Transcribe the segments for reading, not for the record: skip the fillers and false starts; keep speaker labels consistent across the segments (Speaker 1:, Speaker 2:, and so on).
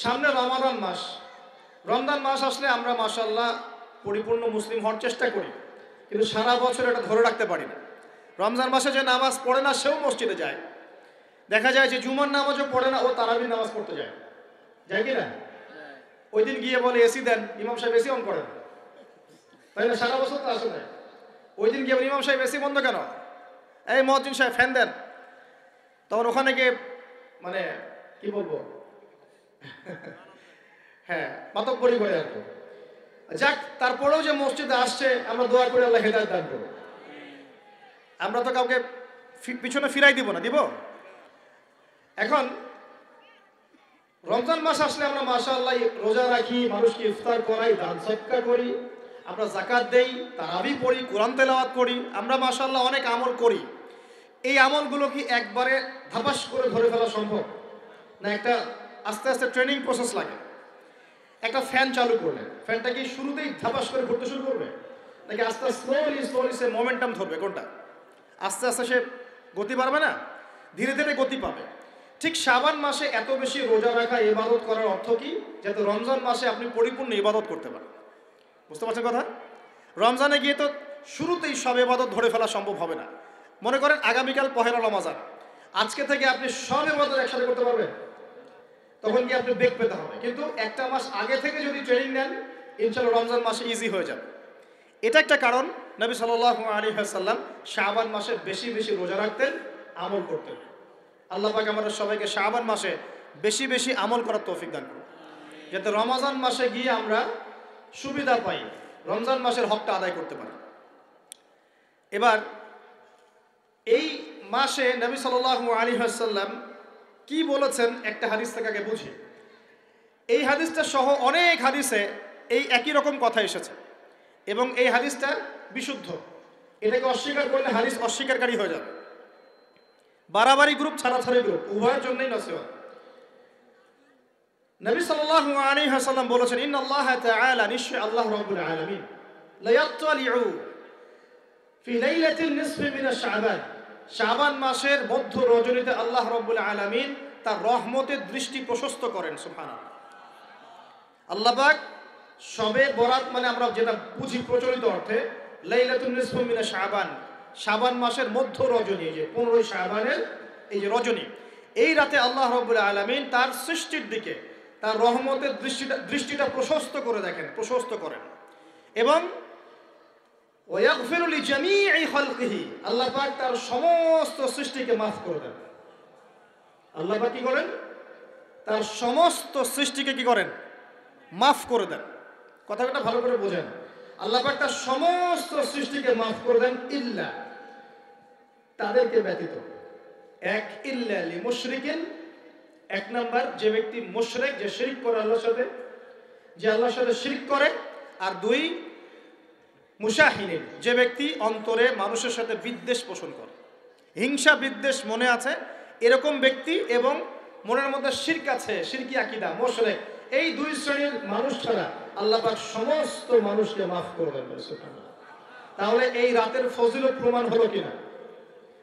Speaker 1: সামনে রমাদান মাস। রমজান মাস আসলে আমরা মাশাআল্লাহ পরিপূর্ণ মুসলিম হওয়ার চেষ্টা করি, কিন্তু সারা বছর এটা ধরে রাখতে পারি না। রমজান মাসে যে নামাজ পড়ে না সেও মসজিদে যায়। দেখা যায় যে জুমার নামাজও পড়ে না, ও তারাবির নামাজ পড়তে যায়, যায় কি না? ওই দিন গিয়ে বলে এসি দেন, ইমাম সাহেব এসি অন করেন, তাই না? সারা বছর তো আসে না। ওই দিন গিয়ে ইমাম সাহেব এসি বন্ধ কেন, এই মুয়াজ্জিন সাহেব ফ্যান দেন। তখন ওখানে গিয়ে মানে কি বলবো, হ্যাঁ মাতব্বরি করে আর কি। যাক, তারপরেও যে মসজিদে আসছে আমরা দোয়া করি আল্লাহ হেদায়েত দান করুন। আমরা তো কাউকে পিছনে ফিরাই দিব না, দিব? এখন রমজান মাস আসলে আমরা মাশাআল্লাহ রোজা রাখি, মানুষকে ইফতার করাই, দান সদকা করি, আমরা যাকাত দেই, তারাবি পড়ি, কোরআন তেলাওয়াত করি, আমরা মাশাআল্লাহ অনেক আমল করি। এই আমলগুলো কি একবারে ধাপাস করে ধরে ফেলা সম্ভব না? একটা আস্তে আস্তে ট্রেনিং প্রসেস লাগে। একটা ফ্যান চালু করলে ফ্যানটা কি শুরুতেই ধাপাস করে ঘুরতে শুরু করবে, নাকি আস্তে আস্তে স্লোলি সে মোমেন্টাম ধরবে? কোনটা? আস্তে আস্তে সে গতি বাড়বে না, ধীরে ধীরে গতি পাবে। ঠিক শাবান মাসে এত বেশি রোজা রাখা, ইবাদত করার অর্থ কি? যাতে রমজান মাসে আপনি পরিপূর্ণ ইবাদত করতে পারেন। বুঝতে পারছেন কথা? রমজানে গিয়ে তো শুরুতেই সব ইবাদত ধরে ফেলা সম্ভব হবে না। মনে করেন আগামীকাল পহেলা রমজান, আজকে থেকে আপনি সব ইবাদত একসাথে করতে পারবেন? তখন কি আপনি বেগ পেতে হবে। কিন্তু একটা মাস আগে থেকে যদি ট্রেনিং নেন, ইনশাআল্লাহ রমজান মাসে ইজি হয়ে যাবে। এটা একটা কারণ নবী সাল্লাল্লাহু আলাইহি ওয়াসাল্লাম শাবান মাসে বেশি বেশি রোজা রাখতেন, আমল করতেন। আল্লাহ পাক আমাদের সবাইকে শাবান মাসে বেশি বেশি আমল করার তৌফিক দান করুন, যাতে রমজান মাসে গিয়ে আমরা সুবিধা পাই, রমজান মাসের হকটা আদায় করতে পারি। এবার এই মাসে নবী সাল্লাল্লাহু আলাইহি ওয়াসাল্লাম কি বলেছেন একটা হাদিস থেকে আগে বুঝি। এই হাদিসটা সহ অনেক হাদিসে এই একই রকম কথা এসেছে এবং এই হাদিসটা বিশুদ্ধ। এটাকে অস্বীকার করলে হাদিস অস্বীকারী হয়ে যাবে। বাড়াবাড়ি গ্রুপ, ছাড়াছাড়ি গ্রুপ, উভয়ের জন্যই নসিহত। নবী সাল্লাল্লাহু আলাইহি ওয়াসাল্লাম বলেছেন, ইন্নাল্লাহা তাআলা, নিশ্চয় আল্লাহ রাব্বুল আলামিন, লা ইয়াত্তালিউ ফি লাইলাতিন নিসফি মিন শাবান, শাবান মাসের মধ্য রজনীতে আল্লাহ রাব্বুল আলামিন তার রহমতের দৃষ্টি প্রশস্ত করেন। সুবহানাল্লাহ। আল্লাহ পাক শবে বরাত মানে আমরা যেটা বুঝি প্রচলিত অর্থে, লাইলাতুন নিসফি মিন শাবান, শাবান মাসের মধ্য রজনী, যে 15 শাবানের এই যে রজনী, এই রাতে আল্লাহ রাব্বুল আলামিন তার সৃষ্টির দিকে তার রহমতের দৃষ্টিটা প্রশস্ত করে দেখেন, প্রশস্ত করেন। এবং ওয়াগফিরু লিজামিই খালকিহি, আল্লাহ পাক তার সমস্ত সৃষ্টিকে মাফ করে দেন। আল্লাহ পাক কি করেন? তার সমস্ত সৃষ্টিকে কি করেন? মাফ করে দেন। কথাটা ভালো করে বোঝেন। আল্লাহ পাক তার সমস্ত সৃষ্টিকে মাফ করে দেন, ইল্লা, তাদেরকে ব্যতীত। এক, ইল্লা লিমুশরিকিন, এক নাম্বার যে ব্যক্তি মুশরিক, যে শিরক করে আল্লাহর সাথে, যে আল্লাহর সাথে শিরক করে। আর দুই, মুশাহিনিন, যে ব্যক্তি অন্তরে মানুষের সাথে বিদ্বেষ পোষণ করে, হিংসা বিদ্বেষ মনে আছে এরকম ব্যক্তি, এবং মনের মধ্যে শিরক আছে, শিরকি আকীদা, মুশরিক, এই দুই শ্রেণীর মানুষ ছাড়া আল্লাহ পাক সমস্ত মানুষকে মাফ করে দেন। সুবহানাল্লাহ। তাহলে এই রাতের ফজিলত প্রমাণ হলো কিনা?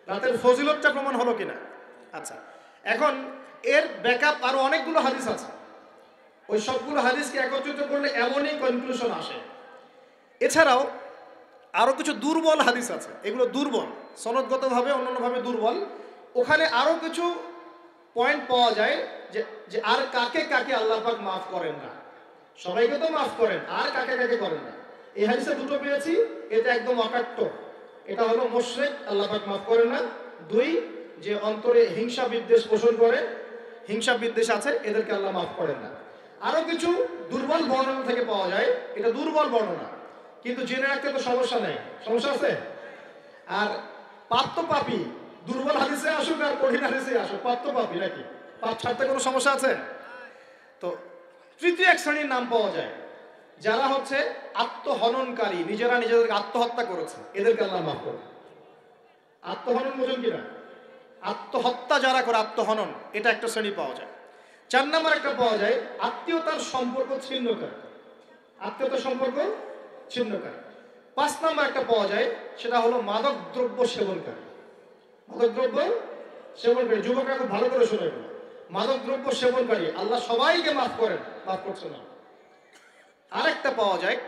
Speaker 1: রাতের ফজিলতটা প্রমাণ হলো কিনা? আচ্ছা, এখন এর ব্যাকআপ আরো অনেকগুলো হাদিস আছে। ওই সবগুলো হাদিসকে একত্রিত করলে এমনই কনক্লুশন আসে। এছাড়াও আরো কিছু দুর্বল হাদিস আছে, এগুলো দুর্বল, সনদগতভাবে অন্যান্যভাবে দুর্বল। ওখানে আরো কিছু পয়েন্ট পাওয়া যায় যে আর কাকে কাকে আল্লাহ পাক মাফ করেন না। সবাইকে তো মাফ করেন, আর কাকে কাকে করেন না। এই হাদিসে দুটো পেয়েছি, এটা একদম অকাট্য। এটা হলো মুশরিক, আল্লাহ পাক মাফ করেন না। দুই, যে অন্তরে হিংসা বিদ্বেষ পোষণ করে, হিংসা বিদ্বেষ আছে, এদেরকে আল্লাহ মাফ করেন না। আরো কিছু দুর্বল বর্ণনা থেকে পাওয়া যায়, এটা দুর্বল বর্ণনা, কিন্তু জেনে রাখতে তো সমস্যা নেই। সমস্যা আছে? আর পাপ তো পাপী, দুর্বল হাদিসে আসুক আর কঠিন হাদিসে আসুক, পাপ তো পাপী নাকি? পাপ ছাড়তে কোনো সমস্যা আছে? তো তৃতীয় এক শ্রেণীর নাম পাওয়া যায়, যারা হচ্ছে আত্মহননকারী, নিজেরা নিজেদেরকে আত্মহত্যা করেছে, এদেরকে আল্লাহ মাফ করে। আত্মহনন বোঝেন কিনা? আত্মহত্যা যারা করে, আত্মহনন, এটা একটা শ্রেণী পাওয়া যায়। 4 নম্বর একটা পাওয়া যায় আত্মীয়তার সম্পর্ক ছিন্নকারী, আত্মীয়তার সম্পর্ক ছিন্নকারী। 5 নম্বর একটা পাওয়া যায়, সেটা হলো মাদক দ্রব্য সেবনকারী। মাদক দ্রব্য সেবনকারী, যুবকরা খুব ভালো করে শুনে, মাদকদ্রব্য সেবনকারী, আল্লাহ সবাইকে মাফ করেন, মাফ করছে না। আরেকটা পাওয়া যায়,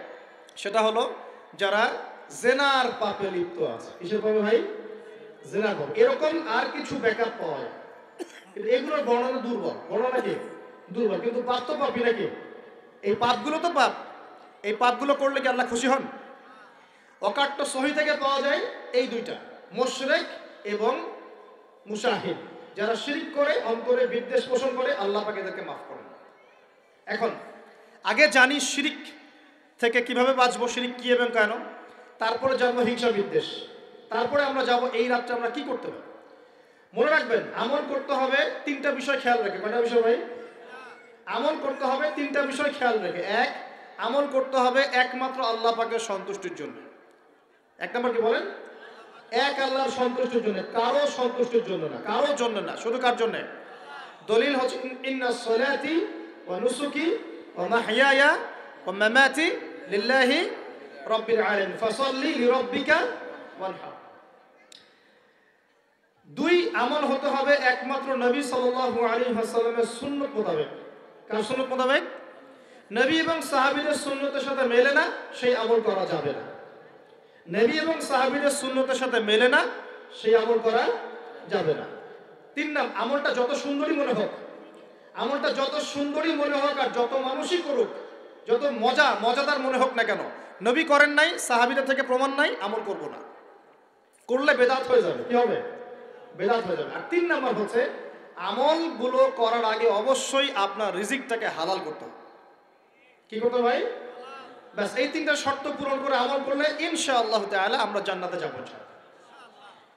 Speaker 1: সেটা হলো যারা জেনার পাপে লিপ্ত আছে। কিসের পাবে ভাই? জেনার পাপ। এরকম আর কিছু ব্যাকআপ পাওয়া যায়, কিন্তু এগুলোর বর্ণনা দুর্বল। বর্ণনা কি দুর্বল, কিন্তু পাপ তো পাপই নাকি? এই পাপগুলো তো পাপ। এই পাপগুলো করলে কি আল্লাহ খুশি হন? অকাট্য সহি থেকে পাওয়া যায় এই দুইটা, মুশরিক এবং মুশাহিদ। যারা শিরক করে, অন্তরে বিদ্বেষ পোষণ করে, আল্লাহ পাক এদেরকে মাফ করেন। এখন আগে জানি শিরক থেকে কিভাবে বাঁচবো, শিরক কি এবং কেন, তারপরে জানবো হিংসা বিদ্বেষ, তারপরে আমরা যাব এই রাতটা আমরা কি করতে পারি। মনে রাখবেন, আমল করতে হবে তিনটা বিষয় খেয়াল রেখে। কয়টা বিষয় ভাই? আমল করতে হবে তিনটা বিষয় খেয়াল রেখে। এক, আমল করতে হবে একমাত্র আল্লাহ পাকের সন্তুষ্টির জন্য। এক নম্বর কি বলেন? এক, আল্লাহর সন্তুষ্টির জন্য, কারো সন্তুষ্টির জন্য না, কারো জন্য না, শুধু কার জন্য? দলিল হচ্ছে ইন্নাস সালাতি ওয়া নুসুকি ওয়া মাহইয়ায়া ওয়া মামাতি লিল্লাহি রাব্বিল আলামিন ফাসাল্লি লিরাব্বিকা ওয়ানহার। দুই, আমল হতে হবে একমাত্র নবী সাল্লাল্লাহু আলাইহি ওয়াসাল্লামের সুন্নাত মোতাবেক। কার সুন্নাত মোতাবেক? নবী এবং সাহাবীদের সুন্নতের সাথে মেলে না, সেই আমল করা যাবে না। নবী এবং সাহাবীদের সুন্নতের সাথে মেলে না, সেই আমল করা যাবে না। তিন নাম্বার, আমলটা যত সুন্দরী মনে হোক, আমলটা যত সুন্দরী মনে হোক আর যত মানুষই করুক, যত মজাদার মনে হোক না কেন, নবী করেন নাই, সাহাবীদের থেকে প্রমাণ নাই, আমল করব না। করলে বেদাত হয়ে যাবে। কি হবে? বেদাত হয়ে যাবে। আর তিন নাম্বার হচ্ছে, আমলগুলো করার আগে অবশ্যই আপনার রিজিকটাকে হালাল করতে হবে। কি করতে ভাই? ব্যাস, এই তিনটা শর্ত পূরণ করে আমল করলে ইনশাআল্লাহ তাআলা আমরা জান্নাতে যাব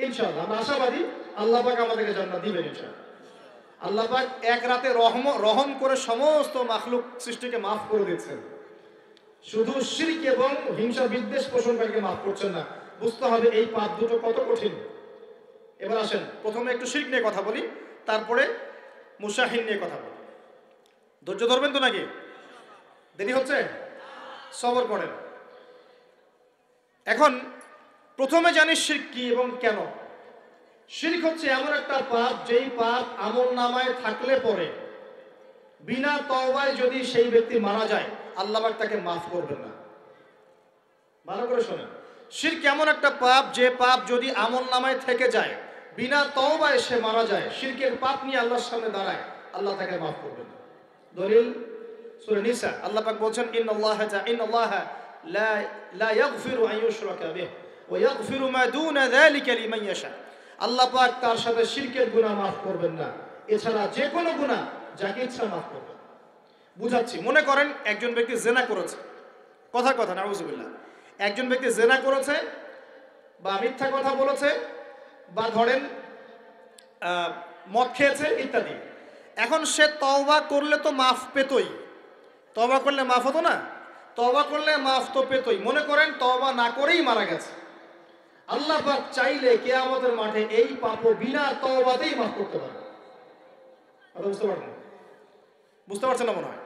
Speaker 1: ইনশাআল্লাহ। আমরা আশাবাদী আল্লাহ পাক আমাদেরকে জান্নাত দিবেন ইনশাআল্লাহ। আল্লাহ পাক এক রাতে রহম করে সমস্ত মাখলুক সৃষ্টিকে মাফ করে দিয়েছেন, শুধু শিরক এবং হিংসা বিদ্বেষ পোষণকারীকে মাফ করছেন না। বুঝতে হবে এই পাপ দুটো কত কঠিন। এবার আসেন, প্রথমে একটু শিরক নিয়ে কথা বলি, তারপরে মুশাহিদ নিয়ে কথা বলি। ধৈর্য ধরবেন তো নাকি? দেরি হচ্ছে? সবর করেন। এখন প্রথমে জানি শিরক কি এবং কেন। শিরক হচ্ছে এমন একটা পাপ, যেই পাপ আমল নামায় থাকলে পরে বিনা তওবায় যদি সেই ব্যক্তি মারা যায়, আল্লাহ পাক তাকে মাফ করবেন না। ভালো করে শোনেন, শিরক এমন একটা পাপ, যে পাপ যদি আমল নামায় থেকে যায়, বিনা তওবায় সে মারা যায়, শিরকের পাপ নিয়ে আল্লাহর সামনে দাঁড়ায়, আল্লাহ তাকে মাফ করবেন না। দলিল সূরা নিসা, আল্লাহ পাক বলেন, ইন্নাল্লাহা লা ইয়াগফিরু আন ইউশরাকা বিহি ওয়া ইয়াগফিরু মা দুনা যালিকা লিমান ইয়াশা। আল্লাহ পাক তার সাথে শিরকের গুনাহ মাফ করবেন না, এছাড়া যে কোনো গুনাহ যাকে ইচ্ছা মাফ করবেন। বুঝাচ্ছি, মনে করেন একজন ব্যক্তি জিনা করেছে, কথা নাউযুবিল্লাহ, একজন ব্যক্তি জিনা করেছে বা মিথ্যা কথা বলেছে বা ধরেন মদ খেয়েছে ইত্যাদি। এখন সে তওবা করলে তো মাফ পেতই, তওবা করলে মাফ হতো না? তওবা করলে মাফ তো পেতই। মনে করেন তওবা না করেই মারা গেছে, আল্লাহ পাক চাইলে কিয়ামতের মাঠে এই পাপও বিনা তওবাতেই মাফ করতে পারে। বুঝতে পারছেন না মনে হয়?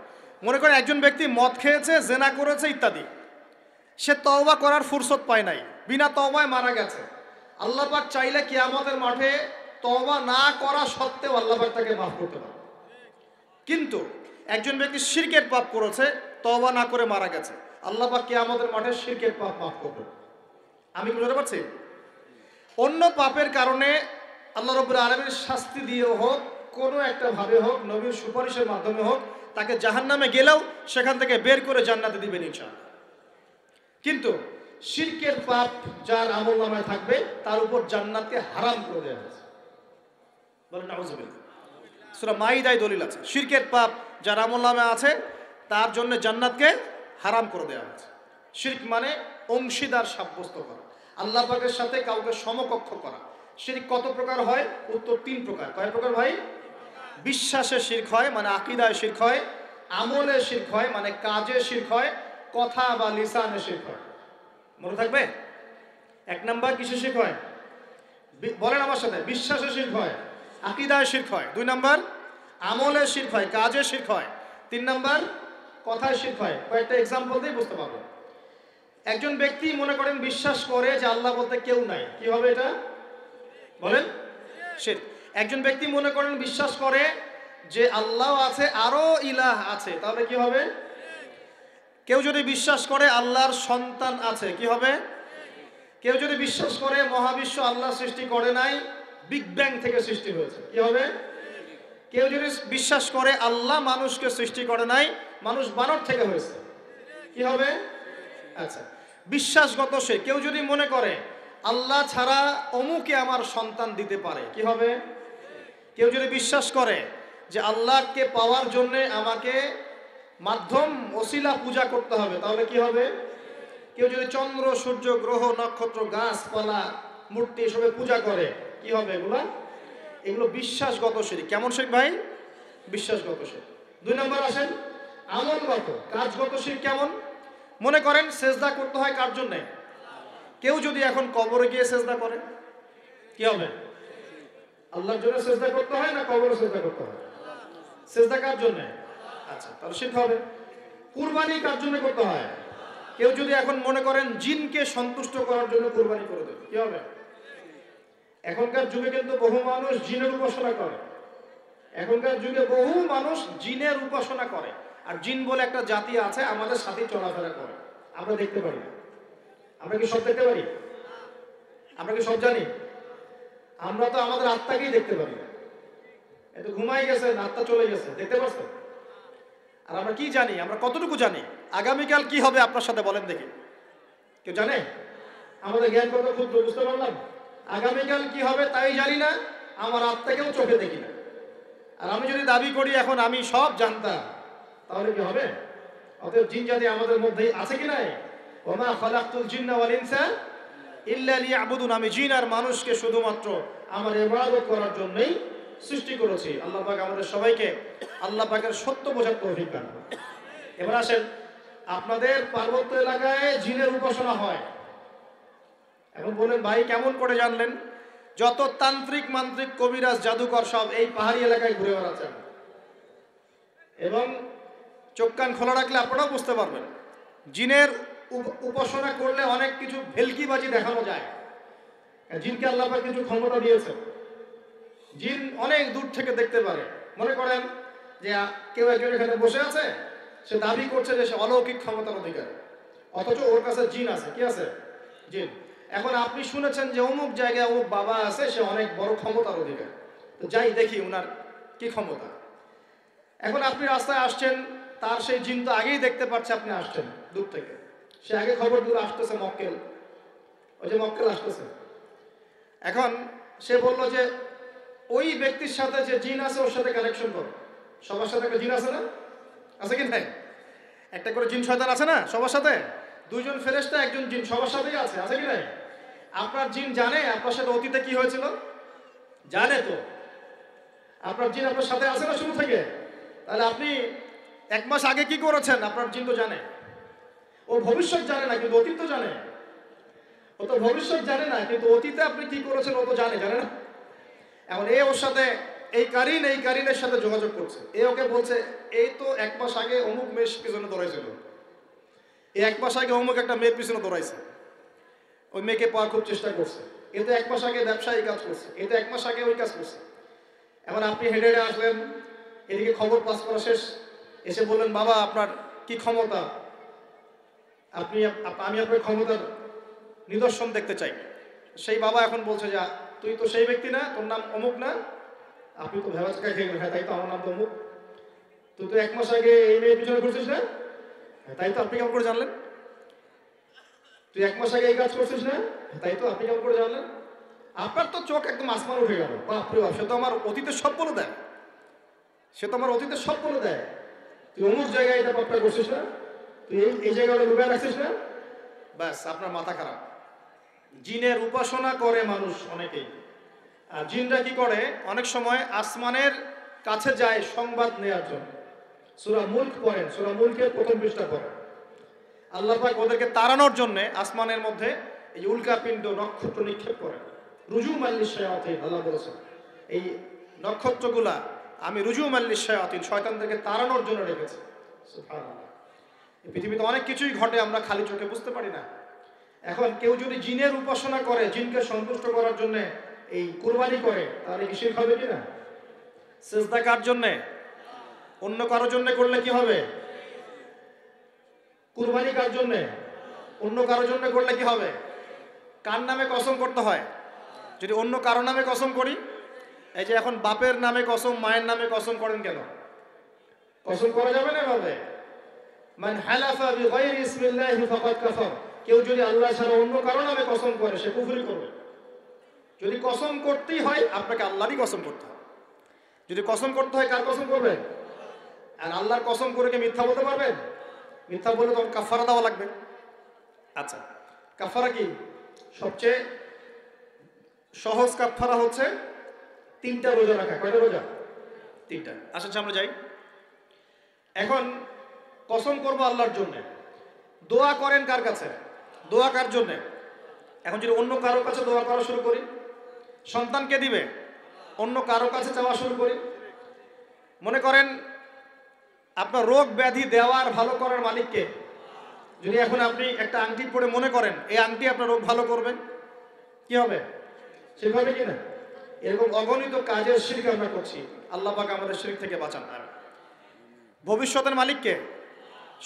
Speaker 1: মনে করেন একজন ব্যক্তি মদ খেয়েছে, জিনা করেছে ইত্যাদি, সে তওবা করার ফুরসত পায় নাই, বিনা তওবায় মারা গেছে। আল্লাহ পাক চাইলে কিয়ামতের মাঠে তওবা না করা সত্ত্বেও আল্লাহ পাক তাকে মাফ করতে পারে। কিন্তু একজন ব্যক্তি শিরকের পাপ করেছে, তওবা না করে মারা গেছে, আল্লাহ পাক কিয়ামতের মাঠে শিরকের পাপ মাফ করবেন। আমি বুঝতে পারছি? অন্য পাপের কারণে আল্লাহ রাব্বুল আলামিন শাস্তি দিয়ে হোক, কোনো একটা ভাবে হোক, নবীর সুপারিশের মাধ্যমে হোক, তাকে জাহান্নামে গেলেও সেখান থেকে বের করে জান্নাতে দিবেন ইনশাআল্লাহ। কিন্তু শিরকের পাপ যার আমলনামায় থাকবে, তার উপর জান্নাতকে হারাম করে দেওয়া হয়েছে। বলেন নাউযুবিল্লাহ। সূরা মাইদায় দলিল আছে, শিরকের পাপ যার আমলনামায় আছে তার জন্য জান্নাতকে হারাম করে দেওয়া হয়েছে। শিরক মানে অংশীদার সাব্যস্ত করা, আল্লাহ পাকের সাথে কাউকে সমকক্ষ করা। শিরক কত প্রকার হয়? উত্তর 3 প্রকার। কয় প্রকার ভাই? বিশ্বাসে শিরক হয়, মানে আকীদায় শিরক হয়; আমলে শিরক হয়, মানে কাজে শিরক হয়; কথা বা লিসানে শিরক হয়। মনে থাকবে? 1 নাম্বার কিসে শিরক হয়? বলেন আমার সাথে। বিশ্বাসে শিরক হয়, আকীদায় শিরক হয়। 2 নাম্বার আমলে শিরক হয়, কাজে শিরক হয়। 3 নাম্বার কথায় শিরক হয়। কয়েকটা এক্সাম্পল দিয়ে বুঝতে পারবো। একজন ব্যক্তি মনে করেন বিশ্বাস করে যে আল্লাহ বলতে কেউ নাই, কি হবে এটা? বলেন, শিরক। একজন ব্যক্তি মনে করেন বিশ্বাস করে যে আল্লাহ আছে আরো ইলাহ আছে, তাহলে কি হবে? কেউ যদি বিশ্বাস করে আল্লাহর সন্তান আছে, কি হবে? কেউ যদি বিশ্বাস করে মহাবিশ্ব আল্লাহ সৃষ্টি করে নাই, বিগ ব্যাং থেকে সৃষ্টি হয়েছে, কি হবে? কেউ যদি বিশ্বাস করে আল্লাহ মানুষকে সৃষ্টি করে নাই, মানুষ বানর থেকে হয়েছে, কি হবে? আচ্ছা, বিশ্বাসগত সে। কেউ যদি মনে করে আল্লাহ ছাড়া অমুকে আমার সন্তান দিতে পারে, কি হবে? কেউ যদি বিশ্বাস করে যে আল্লাহকে পাওয়ার জন্য আমাকে মাধ্যম ওসিলা পূজা করতে হবে, তাহলে কি হবে? কেউ যদি চন্দ্র সূর্য গ্রহ নক্ষত্র গাছপালা মূর্তি এসবে পূজা করে, কি হবে? এগুলো বিশ্বাসগত শিরক। কেমন শিরক ভাই? বিশ্বাসগত শিরক। 2 নম্বর আসেন আমলগত, কাজগত শিরক। কেমন? মনে করেন সেজদা করতে হয় কার জন্য? কেউ যদি এখন কবরে গিয়ে সেজদা করে, কি হবে? আল্লাহর জন্য সেজদা করতে হয় না কবরে সেজদা করতে হয়? সেজদা কার জন্য? আচ্ছা, তাহলে শিরক হবে। কুরবানি কার জন্য করতে হয়? কেউ যদি এখন মনে করেন জিনকে সন্তুষ্ট করার জন্য কুরবানি করে দেবে, কি হবে? এখনকার যুগে কিন্তু বহু মানুষ জিনের উপাসনা করে। এখনকার যুগে বহু মানুষ জিনের উপাসনা করে। আর জিন বলে একটা জাতি আছে, আমাদের সাথে চলাফেরা করে, আমরা দেখতে পারি না। আমরা কি সব দেখতে পারি? আমরা কি সব জানি? আমরা তো আমাদের আত্মাকেই দেখতে পারি না। এত ঘুমাই গেছে, আত্মা চলে গেছে, দেখতে পাচ্ছেন? আর আমরা কি জানি? আমরা কতটুকু জানি? আগামীকাল কি হবে আপনার সাথে বলেন দেখি, কেউ জানে? আমাদের জ্ঞান কত ক্ষুদ্র, বুঝতে পারলাম। আগামীকাল কি হবে তাই জানি না, আমার আত্মাকেও চোখে দেখি না। আর আমি যদি দাবি করি এখন আমি সব জানতাম, তাহলে কি হবে? অতএব জিন জাতি আমাদের মধ্যেই আছে কি নাই? ওমা খালাকতুল জিন্না ওয়াল ইনসা ইল্লা লিয়াবুদুন। আমি জিন আর মানুষকে শুধুমাত্র আমার ইবাদত করার জন্যই সৃষ্টি করেছি। আল্লাহ পাক আমাদের সবাইকে আল্লাহ পাকের সত্য বোঝার তৌফিক দান করুন। এবার আসেন, আপনাদের পার্বত্য এলাকায় জিনের উপাসনা হয়। এখন বলেন ভাই কেমন করে জানলেন? যত তান্ত্রিক মান্ত্রিক কবিরাজ জাদুকর সব এই পাহাড়ি এলাকায় ঘুরে বেড়াচ্ছেন, এবং চোখ কান খোলা রাখলে আপনারাও বুঝতে পারবেন। জিনের উপাসনা করলে অনেক কিছু ভেলকিবাজি দেখানো যায়। জিনকে আল্লাহ পাক কিছু ক্ষমতা দিয়েছে। জিন অনেক দূর থেকে দেখতে পারে। মনে করেন যে কেউ একজন এখানে বসে আছে, সে দাবি করছে যে সে অলৌকিক ক্ষমতার অধিকারী, অথচ ওর কাছে জিন আছে। কি আছে? জিন। এখন আপনি শুনেছেন যে অমুক জায়গায় অমুক বাবা আছে, সে অনেক বড় ক্ষমতার অধিকারী, তো যাই দেখি ওনার কি ক্ষমতা। এখন আপনি রাস্তায় আসছেন, তার সেই জিন তো আগেই দেখতে পাচ্ছে আপনি আসছেন দূর থেকে, সে আগে খবর দূর আসতেছে মক্কেল, ওই যে মক্কেল আসতেছে। এখন সে বললো যে ওই ব্যক্তির সাথে যে জিন আছে ওর সাথে কানেকশন করো। সবার সাথে একটা জিন আছে না? আছে কি নাই? একটা করে জিন শয়তান আছে না সবার সাথে? 2 জন ফেরেশতা, 1 জন জিন, সবার সাথেই আছে। আছে কি নাই? আপনার জিন জানে আপনার সাথে অতীতে কি হয়েছিল? জানে তো। আপনার জিন আপনার সাথে আছে না শুরু থেকে? তাহলে আপনি 1 মাস আগে কি করেছেন আপনার জিন তো জানে। ও ভবিষ্যৎ জানে না, কিন্তু অতীত তো জানে। ও তো ভবিষ্যৎ জানে না, কিন্তু অতীতে আপনি কি করেছেন ও তো জানে না? এখন ওর সাথে এই কারিনের সাথে যোগাযোগ করছে। ওকে বলছে এই তো 1 মাস আগে অমুক মেয়ের পিছনে দৌড়াইছিল, 1 মাস আগে অমুক একটা মেয়ের পিছনে দৌড়াইছে, ওই মেয়েকে পাওয়ার খুব চেষ্টা করছে। তো 1 মাস আগে ব্যবসায়ী কাজ করছে, তো 1 মাস আগে ওই কাজ করছে। এখন আপনি হেঁটে হেঁটে আসলেন, এদিকে খবর পাস করা শেষ, এসে বললেন বাবা আপনার কি ক্ষমতা, আমি আপনার ক্ষমতার নিদর্শন দেখতে চাই। সেই বাবা এখন বলছে যে তুই তো সেই ব্যক্তি না, তোর নাম অমুক না? আপনি তো ভেবা চাকা খেয়ে গেলেন। হ্যাঁ তাই তো, আমার নাম তো অমুক। তুই তো 1 মাস আগে এই মেয়ের পিছনে ঘুরছিস না? হ্যাঁ তাই তো, আপনি কেমন করে জানলেন? তুই 1 মাস আগে এই কাজ করছিস না? তাই তো, আপনি কেমন করে জানলেন? আপনার তো চোখ একদম আসমান উঠে গেল। বাপরে বাপ, সে তো আমার অতীতের সব বলে দেয়, তুই অমুক জায়গায় এটা পাপটা করছিস না? তুই এই জায়গাটা লুকায় রাখছিস না? ব্যাস, আপনার মাথা খারাপ। জিনের উপাসনা করে মানুষ অনেকেই। আর জিনরা কি করে? অনেক সময় আসমানের কাছে যায় সংবাদ নেওয়ার জন্য। সূরা মুলক পড়েন, সূরা মুলকের 1ম পৃষ্ঠা পড়েন। আল্লাহ পাক ওদেরকে তাড়ানোর জন্য আসমানের মধ্যে এই উল্কাপিণ্ড নক্ষত্র নিক্ষেপ করেন। রুজুমান লিশ-শায়াতিন, আল্লাহ বলেছেন এই নক্ষত্রগুলা আমি রুজুমান লিশ-শায়াতিন, শয়তানদেরকে তাড়ানোর জন্য রেখেছি। সুবহানাল্লাহ। এই পৃথিবীতে অনেক কিছুই ঘটে, আমরা খালি চোখে বুঝতে পারি না। এখন কেউ যদি জিনের উপাসনা করে, জিনকে সন্তুষ্ট করার জন্য এই কুরবানি করে, তাহলে কি শিরক হবে কিনা? সিজদা কার জন্যে? অন্য কারোর জন্য করলে কি হবে? কুরবানি কার জন্যে? অন্য কারোর জন্য করলে কি হবে? কার নামে কসম করতে হয়? যদি অন্য কারো নামে কসম করি, এই যে এখন বাপের নামে কসম, মায়ের নামে কসম করেন কেন? কসম করা যাবে না এভাবে। মান হালাফা বিগাইরি ইসমিল্লাহি ফাকাদ কাফার, কেউ যদি আল্লাহ ছাড়া অন্য কারো নামে কসম করে সে কুফরি করবে। যদি কসম করতেই হয় আপনাকে আল্লাহরই কসম করতে হবে। যদি কসম করতে হয় কার কসম করবেন? আর আল্লাহর কসম করে কি মিথ্যা বলতে পারবেন? মিথ্যা বলে তখন কাফারা দেওয়া লাগবে। আচ্ছা, কাফারা কি? সবচেয়ে সহজ কাফারা হচ্ছে 3টা রোজা রাখা। কয়টা রোজা? 3টা। আসেন আমরা যাই। এখন কসম করব আল্লাহর জন্য, দোয়া করেন কার কাছে? দোয়া কার জন্য? এখন যদি অন্য কারোর কাছে দোয়া করা শুরু করি, সন্তানকে দিবে, অন্য কারো কাছে চাওয়া শুরু করি, মনে করেন আপনার রোগ ব্যাধি দেওয়ার ভালো করার মালিককে যদি এখন আপনি একটা আংটি পরে মনে করেন এই আংটি আপনার রোগ ভালো করবে, কি হবে? সেভাবে কি না? এরকম অগণিত কাজের শিরক আমরা করছি। আল্লাহ পাক আমাদের শিরক থেকে বাঁচান। ভবিষ্যতের মালিককে?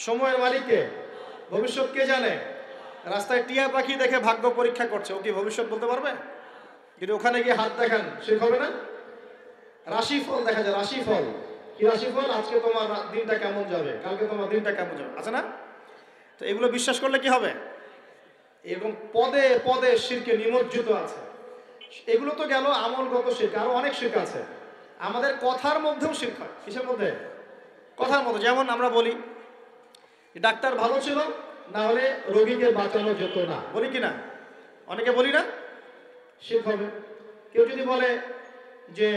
Speaker 1: সময়ের মালিককে? ভবিষ্যৎ কে জানে? রাস্তায় টিয়া পাখি দেখে ভাগ্য পরীক্ষা করছে, ও কি ভবিষ্যৎ বলতে পারবে? কিন্তু ওখানে গিয়ে হাত দেখান, শিরক হবে না? রাশিফল দেখা যায়, রাশিফল কি? রাশিফল, আজকে তোমার দিনটা কেমন যাবে, কালকে তোমার দিনটা কেমন যাবে, আছে না? তো এগুলো বিশ্বাস করলে কি হবে? এরকম পদে পদে শিরকে নিমজ্জিত আছে। এগুলো তো গেল আমলগত শিরক, আরো অনেক শিরক আছে। আমাদের কথার মধ্যেও শিরক হয়। কিসের মধ্যে? কথার মধ্যে। যেমন আমরা বলি ডাক্তার ভালো ছিল, না হলে রোগীকে বাঁচানো যেত না, বলি কি না? অনেকে বলি না? শিরক হবে। কেউ যদি বলে যে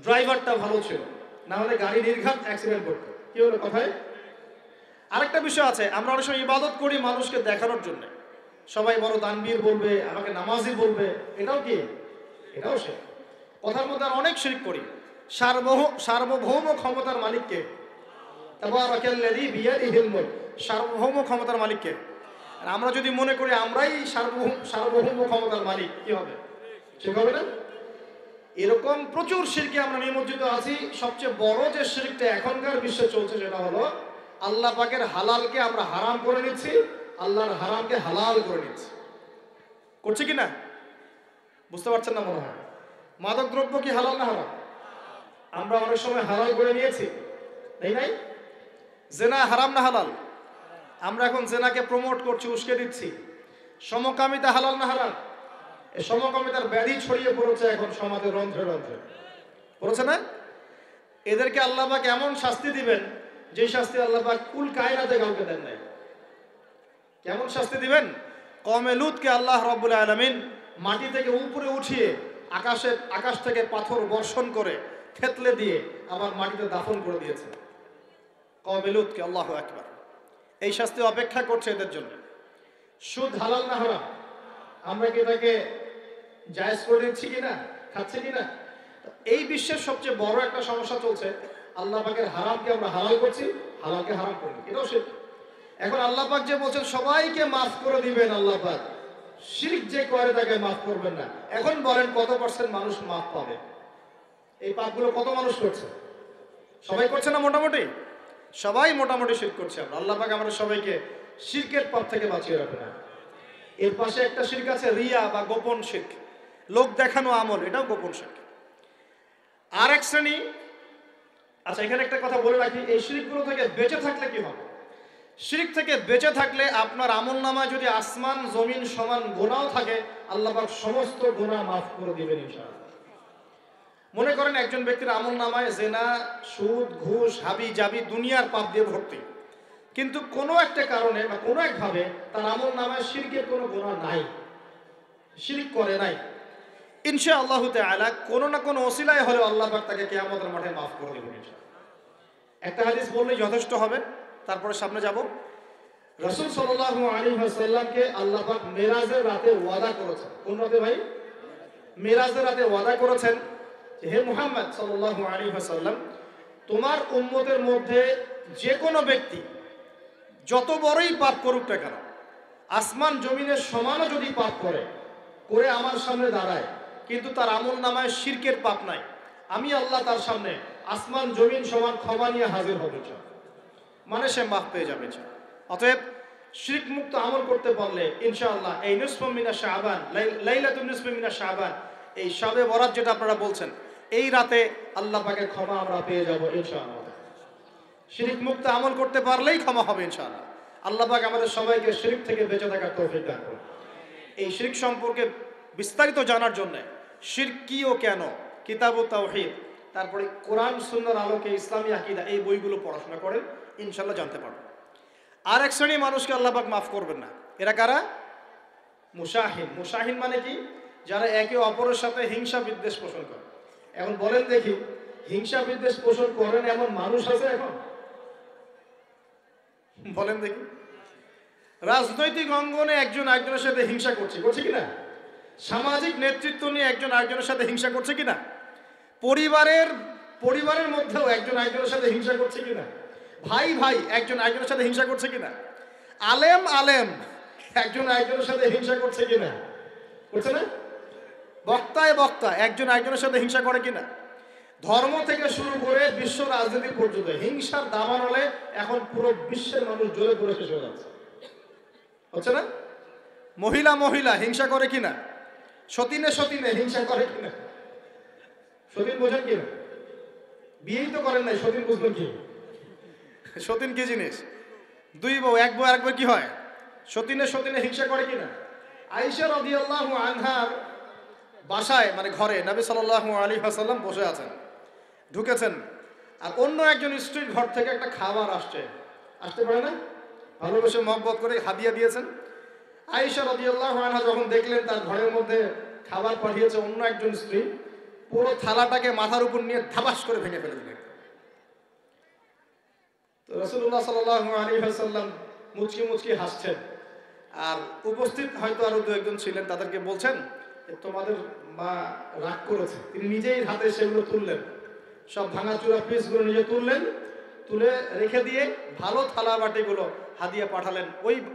Speaker 1: ড্রাইভারটা ভালো ছিল, না হলে গাড়ি নির্ঘাত অ্যাক্সিডেন্ট করতো, কি হলো কথায়? আরেকটা বিষয় আছে, আমরা অনেক সময় ইবাদত করি মানুষকে দেখানোর জন্য, সবাই বড় দানবীর বলবে, আমাকে নামাজি বলবে, এটাও কি? এটাও শিরক। কথার মধ্যে আর অনেক শিরক করি। সার্বভৌম ক্ষমতার মালিককে? তাবারাকাল্লাযী বিয়াদিহিল মুলক, সার্বভৌম ক্ষমতার মালিককে? আর আমরা যদি মনে করি আমরাই সার্বভৌম ক্ষমতার মালিক, কি হবে? ঠিক হবে না? এরকম প্রচুর শিরকে আমরা নিমজ্জিত আছি। সবচেয়ে বড় যে শিরকটা এখনকার বিশ্বে চলছে সেটা হলো আল্লাহ পাকের হালালকে আমরা হারাম করে নিচ্ছি, আল্লাহর হারামকে হালাল করে নিচ্ছি। করছে কি না? বুঝতে পারছেন না মনে হয়। মাদক দ্রব্য কি হালাল না হারাম? আমরা অনেক সময় হালাল করে নিয়েছি, তাই নাই? জেনা হারাম না হালাল? আমরা এখন জেনাকে প্রমোট করছি, উস্কে দিচ্ছি। সমকামিতা হালাল না হারাম? এই সমকামিতার ব্যাধি ছড়িয়ে পড়েছে এখন সমাজের রন্ধ্রে রন্ধ্রে, পড়েছে না? এদেরকে আল্লাহ পাক এমন শাস্তি দিবেন যে শাস্তি আল্লাহ পাক কুল কায়নাতে কাউকে দেন নাই। কেমন শাস্তি দিবেন? কওমে লূতকে আল্লাহ রাব্বুল আলামিন মাটি থেকে উপরে উঠিয়ে আকাশ থেকে পাথর বর্ষণ করে থেতলে দিয়ে আবার মাটিতে দাফন করে দিয়েছে কওমে লূতকে। আল্লাহু আকবার। এই শাস্তি অপেক্ষা করছে এদের জন্য। সুদ হালাল না হারাম? আমরা কি এটাকে জায়েজ করে দিচ্ছি কিনা, খাচ্ছি কিনা? এই বিশ্বের সবচেয়ে বড় একটা সমস্যা চলছে, আল্লাহ পাকের হারামকে আমরা হালাল করছি, হালালকে হারাম করি, এটাও শিরক। এখন আল্লাহ পাক যে বলছেন সবাইকে মাফ করে দিবেন, আল্লাহ পাক শিরক যে করে তাকে মাফ করবেন না। এখন বলেন কত % মানুষ মাফ পাবে? এই পাপগুলো কত মানুষ করছে? সবাই করছে না? মোটামুটি সবাই মোটামুটি শিরক করছে। আমরা আল্লাহ পাক আমরা সবাইকে শিরকের পাপ থেকে বাঁচিয়ে রাখে না। এর পাশে একটা শিরক আছে রিয়া বা গোপন শিরক, লোক দেখানো আমল, এটাও গোপন শিরক। আর এক শ্রেণী। আচ্ছা, এখানে একটা কথা বলে রাখি, এই শিরকগুলো থেকে বেঁচে থাকলে কি হবে? শিরক থেকে বেঁচে থাকলে আপনার আমলনামায় যদি আসমান জমিন সমান গুনাহ থাকে, আল্লাহ পাক সমস্ত গুনাহ মাফ করে দিবেন ইনশাআল্লাহ। মনে করেন একজন ব্যক্তির আমলনামায় জেনা, সুদ, ঘুষ, হাবি জাবি দুনিয়ার পাপ দিয়ে ভর্তি, কিন্তু কোনো একটা কারণে বা কোনো একভাবে তার আমলনামায় শিরকের কোনো গুনাহ নাই, শিরক করে নাই, ইনশাআল্লাহু তাআলা কোনো না কোনো ওসিলায় হলেও আল্লাহ পাক তাকে কিয়ামতের মাঠে মাফ করে দেবেন ইনশাআল্লাহ। একটা হাদিস বললেই যথেষ্ট হবে, তারপরে সামনে যাব। রাসূল সাল্লাল্লাহু আলাইহি ওয়াসাল্লামকে আল্লাহ পাক মেরাজের রাতে ওয়াদা করেছেন। কোন রাতে ভাই? মেরাজের রাতে ওয়াদা করেছেন যে হে মুহাম্মদ সাল্লাল্লাহু আলাইহি ওয়াসাল্লাম, তোমার উম্মতের মধ্যে যে কোনো ব্যক্তি যত বড়ই পাপ করুক না কেন, আসমান জমিনের সমানও যদি পাপ করে আমার সামনে দাঁড়ায়, কিন্তু তার আমলনামায় শিরকের পাপ নাই, আমি আল্লাহ তার সামনে আসমান জমিন সমান ক্ষমা নিয়ে হাজির হবে, মানে সে মাফ পেয়ে যাবে। অতএব শিরক মুক্ত আমল করতে পারলে ইনশাআল্লাহ এই নিসফু মিনাশ শাবান, লাইলাতুন নিসফি মিনাশ শাবান, এই শবে বরাত যেটা আপনারা বলছেন, এই রাতে আল্লাহ পাকের ক্ষমা আমরা পেয়ে যাব ইনশাআল্লাহ। শিরক মুক্ত আমল করতে পারলেই ক্ষমা হবে ইনশাআল্লাহ। আল্লাহ পাক আমাদের সবাইকে শিরক থেকে বেঁচে থাকার তৌফিক দান করুন। এই শিরক সম্পর্কে বিস্তারিত জানার জন্য শিরক কি ও কেন, কিতাব ও তাওহীদ, তারপরে কোরআন সুন্নাহর আলোকে ইসলামী আকীদা, এই বইগুলো পড়াশোনা করেন, ইনশাআল্লাহ জানতে পারবেন। আর এক শ্রেণীর মানুষকে আল্লাহ পাক মাফ করবেন না। এরা কারা? মুশাহিন। মুশাহিন মানে কি? যারা একে অপরের সাথে হিংসা বিদ্বেষ পোষণ করে। এখন বলেন দেখি, হিংসা বিদ্বেষ পোষণ করেন এমন মানুষ আছে এখন? বলেন দেখি। রাজনৈতিক অঙ্গনে একজন আরেকজনের সাথে হিংসা করছে কিনা? সামাজিক নেতৃত্ব নিয়ে একজন আরেকজনের সাথে হিংসা করছে কিনা? পরিবারের মধ্যেও একজন আরেকজনের সাথে হিংসা করছে কিনা? ভাই একজন আরেকজনের সাথে হিংসা করছে কিনা? আলেম একজন আরেকজনের সাথে হিংসা করছে কিনা? করছে না? বক্তা একজন আরেকজনের সাথে হিংসা করে কিনা? ধর্ম থেকে শুরু করে বিশ্ব রাজনীতি পর্যন্ত হিংসার দাবানলে এখন পুরো বিশ্বের মানুষ জ্বলে পড়ে শেষ হয়ে যাচ্ছে, হচ্ছে না? মহিলা হিংসা করে কিনা? সতীনে হিংসা করে কিনা? সতীন বোঝেন কিনা? বিয়েই তো করেন নাই, সতীন বুঝবেন কি? সতীন কি জিনিস? দুই বউ, এক বউ আরেকবার কি হয়? সতীনে হিংসা করে কিনা? আয়েশা রাদিয়াল্লাহু আনহার বাসায়, মানে ঘরে নবী সাল্লাল্লাহু আলাইহি ওয়াসাল্লাম বসে আছেন, ঢুকেছেন, আর অন্য একজন স্ত্রীর ঘর থেকে একটা খাবার আসতে পারে না, ভালোবেসে মহব্বত করে হাদিয়া দিয়েছেন। আয়েশা রাদিয়াল্লাহু আনহা যখন দেখলেন তার ঘরের মধ্যে খাবার পাঠিয়েছে অন্য একজন স্ত্রী, পুরো থালাটাকে মাথার উপর নিয়ে ধাবাস করে ভেঙে ফেলে দিলেন। তো রাসূলুল্লাহ সাল্লাল্লাহু আলাইহি ওয়াসাল্লাম মুচকি হাসছেন, আর উপস্থিত হয়তো আরো দু একজন ছিলেন, তাদেরকে বলছেন তোমাদের মা রাগ করেছে। তিনি নিজেই হাতে সেগুলো তুললেন, সব ভাঙাচুরা পিসগুলো নিজে তুলে রেখে দিয়ে ভালো থালা বাটিগুলো হাদিয়া পাঠালেন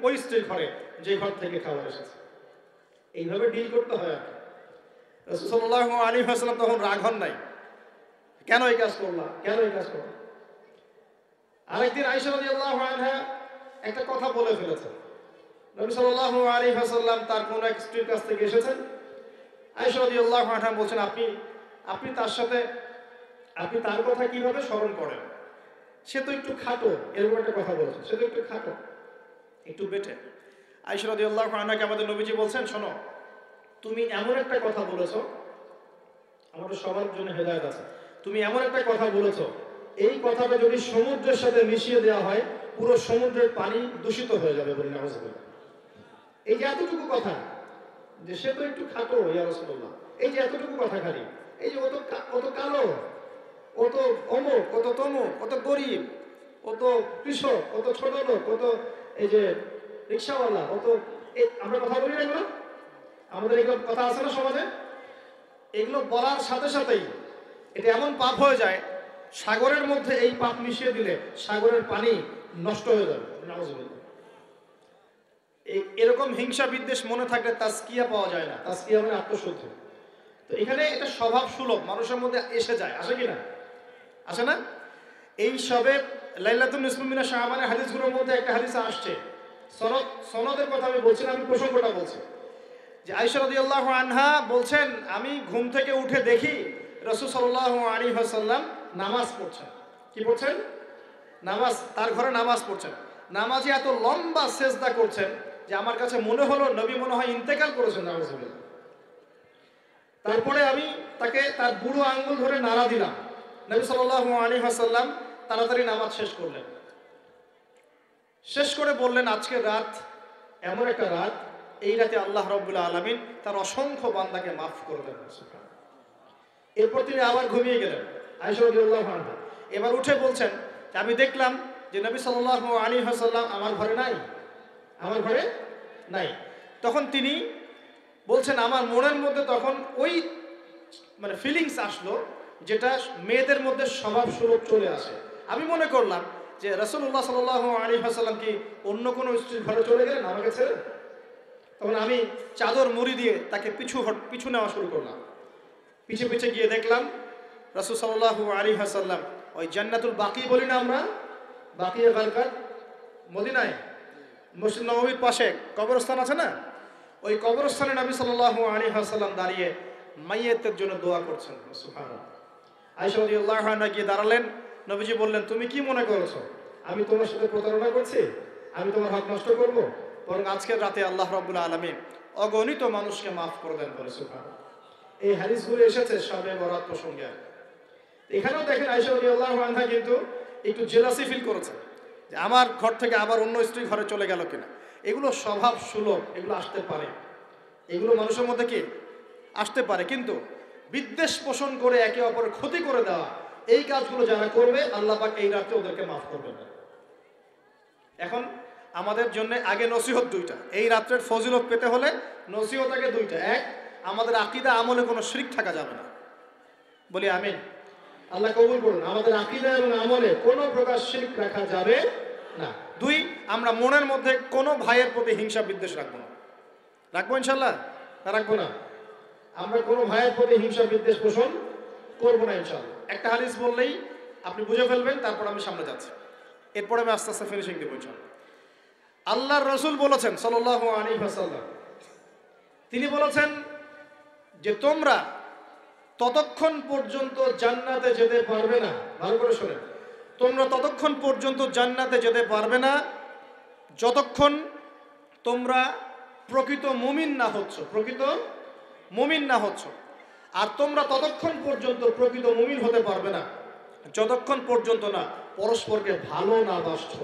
Speaker 1: ওই স্ত্রীর ঘরে, যে ঘর থেকে খাবার এসেছে। এইভাবে ডিল করতে হয়। রাসূল সাল্লাল্লাহু আলাইহি ওয়াসাল্লাম তখন রাগ হন নাই, কেন এই কাজ করলা? আরেকদিন আয়েশা রাদিয়াল্লাহু আনহা একটা কথা বলে ফেলেছেন। নবী সাল্লাল্লাহু আলাইহি ওয়াসাল্লাম তার কোন এক স্ত্রীর কাছ থেকে এসেছেন। আয়েশা রাদিয়াল্লাহু আনহা বলছেন, আপনি তার কথা কিভাবে স্মরণ করেন? সে তো একটু খাটো, এরকম একটা কথা বলেছেন, সে তো একটু খাটো, একটু বেটে। আয়েশা রাদিয়াল্লাহু আনহাকে আমাদের নবীজি বলছেন, শোনো, তুমি এমন একটা কথা বলেছো, আমাদের সবার জন্য হেদায়েত আছে, তুমি এমন একটা কথা বলেছো, এই কথাটা যদি সমুদ্রের সাথে মিশিয়ে দেওয়া হয়, পুরো সমুদ্রের পানি দূষিত হয়ে যাবে বলে নাউযুবিল্লাহ। এই যে এতটুকু কথা, যে সে তো একটু খাটো ইয়া রাসূলুল্লাহ, এই যে এতটুকু কথা খালি, এই যে অত কালো, অত অমুক, অত তমুক, অত গরিব, অত কৃষক, অত ছোট লোক, অত এই যে রিক্সাওয়ালা, আমরা কথা বলি না এগুলো? আমাদের এগুলো কথা আছে না সমাজে? এগুলো বলার সাথে সাথেই এটা এমন পাপ হয়ে যায়, সাগরের মধ্যে এই পাপ মিশিয়ে দিলে সাগরের পানি নষ্ট হয়ে যাবে। এরকম হিংসা বিদ্বেষ মনে থাকলে তাজকিয়া পাওয়া যায় না। তাজকিয়া মানে আত্মশুদ্ধি। তো এখানে এটা স্বভাব সুলভ, মানুষের মধ্যে এসে যায়, আসে কিনা? আসে না? এই সবে লাইলাতুন নিসফি মিনাশ শাবানের হাদিসগুলোর মধ্যে একটা হাদিস আসছে, সনদের কথা আমি বলছি না, আমি প্রসঙ্গটা বলছি, যে আয়েশা রাদিয়াল্লাহু আনহা বলছেন, আমি ঘুম থেকে উঠে দেখি রাসূল সাল্লাল্লাহু আলাইহি ওয়াসাল্লাম নামাজ পড়ছেন। কি পড়ছেন? নামাজ, তার ঘরে নামাজ পড়ছেন। নামাজে এত লম্বা সেজদা করছেন যে আমার কাছে মনে হলো নবী মনে হয় ইন্তেকাল করেছেন। নাউযুবিল্লাহ। তারপরে আমি তাকে তার বুড়ো আঙ্গুল ধরে নাড়া দিলাম। নবী সাল্লাল্লাহু আলাইহি ওয়াসাল্লাম তাড়াতাড়ি নামাজ শেষ করলেন, শেষ করে বললেন, আজকের রাত এমন একটা রাত, এই রাতে আল্লাহ রাব্বুল আলামিন তার অসংখ্য বান্দাকে মাফ করে দেন। এরপর তিনি আবার ঘুমিয়ে গেলেন। আয়েশা রাদিয়াল্লাহু আনহা এবার উঠে বলছেন, আমি দেখলাম যে নবী সাল্লাল্লাহু আলাইহি ওয়াসাল্লাম আমার ঘরে নাই। তখন তিনি বলছেন, আমার মনের মধ্যে তখন ওই মানে ফিলিংস আসলো যেটা মেয়েদের মধ্যে স্বভাব সুলভ চলে আসে। আমি মনে করলাম যে রাসূলুল্লাহ সাল্লাল্লাহু আলাইহি ওয়াসাল্লাম কি অন্য কোনো স্ত্রীর ঘরে চলে গেলেন আমাকে ছেড়ে। তখন আমি চাদর মুড়ি দিয়ে তাকে পিছু নেওয়া শুরু করলাম। পিছে গিয়ে দেখলাম রাসূল সাল্লাল্লাহু আলাইহি ওয়াসাল্লাম ওই জান্নাতুল বাকি বলি না আমরা, বাকি গারকাত মদিনায় মসজিদ নববীর পাশে কবরস্থান আছে না, ওই কবরস্থানে নবী সাল্লাল্লাহু আলাইহি ওয়াসাল্লাম দাঁড়িয়ে মাইয়েতের জন্য দোয়া করছেন। সুবহানাল্লাহ। আয়েশা রাদিয়াল্লাহু আনহা গিয়ে দাঁড়ালেন, নবীজি বললেন, তুমি কি মনে করছো আমি তোমার সাথে প্রতারণা করছি, আমি তোমার হক নষ্ট করব? বরং আজকের রাতে আল্লাহ রাব্বুল আলামিন অগণিত মানুষকে মাফ করে দেন বলে। সুবহানাল্লাহ। এই হাদিসগুলো এসেছে শবে বরাত প্রসঙ্গে। এখানেও দেখেন আয়েশা রাদিয়াল্লাহু আনহা কিন্তু একটু জেলাসি ফিল করেছেন যে আমার ঘর থেকে আবার অন্য স্ত্রী ঘরে চলে গেল কিনা। এগুলো স্বভাব সুলভ, এগুলো আসতে পারে, এগুলো মানুষের মধ্যে কি আসতে পারে, কিন্তু বিদ্বেষ পোষণ করে একে অপরের ক্ষতি করে দেওয়া, এই কাজগুলো যারা করবে আল্লাহ পাক এই রাতে ওদেরকে মাফ করবেন না। এখন আমাদের জন্য আগে নসিহত দুইটা, এই রাত্রের ফজিলত পেতে হলে নসিহত আগে দুইটা। এক, আমাদের আকীদা আমলে কোনো শিরক থাকা যাবে না, বলি আমিন। আল্লাহ কবুল করুন। আমাদের আকীদা এবং আমলে কোনো প্রকার শিরক রাখা যাবে না। দুই, আমরা মনের মধ্যে কোনো ভাইয়ের প্রতি হিংসা বিদ্বেষ রাখবো না। রাখবো ইনশাল্লাহ? না রাখবো না? আমরা কোনো ভাইয়ের প্রতি হিংসা বিদ্বেষ পোষণ করবো না ইনশাল্লাহ। একটা হাদিস বললেই আপনি বুঝে ফেলবেন, তারপর আমি সামনে যাচ্ছি, এরপরে আমি আস্তে আস্তে ফিনিশিং দেবো ইনশাল্লাহ। আল্লাহর রাসূল বলেছেন সাল্লাল্লাহু আলাইহি ওয়াসাল্লাম, তিনি বলেছেন যে তোমরা ততক্ষণ পর্যন্ত জান্নাতে যেতে পারবে না, ভালো করে শোনেন, তোমরা ততক্ষণ পর্যন্ত জান্নাতে যেতে পারবে না যতক্ষণ তোমরা প্রকৃত মুমিন না হচ্ছ, প্রকৃত মুমিন না হচ্ছ। আর তোমরা ততক্ষণ পর্যন্ত প্রকৃত মুমিন হতে পারবে না যতক্ষণ পর্যন্ত না পরস্পরকে ভালো না বাসছো।